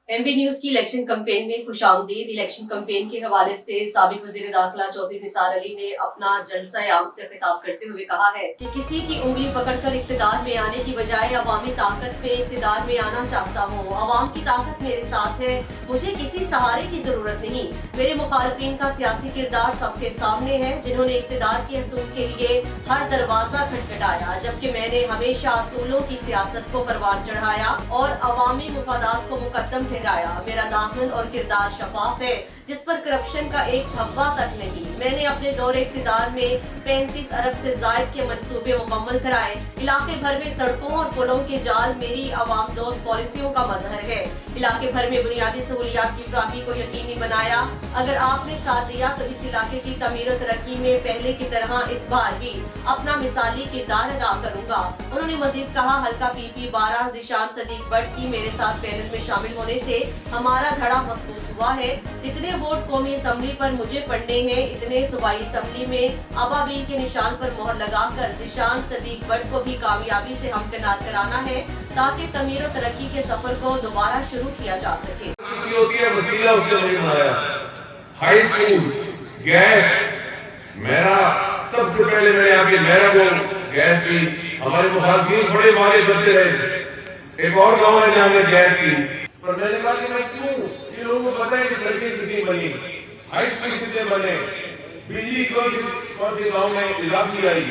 MB news की election campaign में खुशामदीद। Election campaign के हवाले से साबिक वजीर दाखिला चौधरी निसार अली ने अपना जलसा आम से खिताब करते हुए कहा है कि किसी की उंगली पकड़कर इक्तदार में आने की बजाय अवामी ताकत पे इक्तदार में आना चाहता हूँ। अवाम की ताकत मेरे साथ है, मुझे किसी सहारे की जरूरत नहीं। मेरे मुखालिफिन का सियासी किरदार सबके सामने है, जिन्होंने इक्तदार के हसूल के लिए हर दरवाजा खटखटाया, जबकि मैंने हमेशा असूलों की सियासत को परवान चढ़ाया और अवामी मुफादात को मुकद्दम ठहराया। मेरा दाखिल और किरदार शफाफ है, जिस पर करप्शन का एक धब्बा तक नहीं। मैंने अपने दौरे इक़्तिदार में 35 अरब से जायद के मंसूबे मुकम्मल कराए। इलाके भर में सड़कों और पुलों के जाल मेरी अवाम दोस्त पॉलिसियों का मजहर है। इलाके भर में बुनियादी सहूलियात की फराहमी को यकीनी बनाया। अगर आपने साथ दिया तो इस इलाके की तमीर और तरक्की में पहले की तरह इस बार भी अपना मिसाली किरदार अदा करूंगा। उन्होंने मजीद कहा, हल्का PP 12 ज़िशान सदीक बट की मेरे साथ पैनल में शामिल होने से हमारा धड़ा मजबूत हुआ है। जितने वोट कौमी असम्बली पर मुझे पड़ने हैं, इतने सूबाई असम्बली में अबाबील के निशान पर मोहर लगाकर ज़िशान सदीक बट को भी कामयाबी से हमकनार कराना है, ताकि तमीर और तरक्की के सफर को दोबारा शुरू किया जा सके। हाई स्कूल गैस, मेरा सबसे पहले मैंने आगे मेरा को गैस की, हमारे मुखालिफिन बड़े वादे करते रहे। एक और गांव है जहाँ हमने गैस की, पर मैंने कहा कि मैं क्यों, ये लोगों को पता है कि सड़कें कितनी बनी, हाई स्कूल कितने बने, बिजली कौन से गांव में इजाफी आई,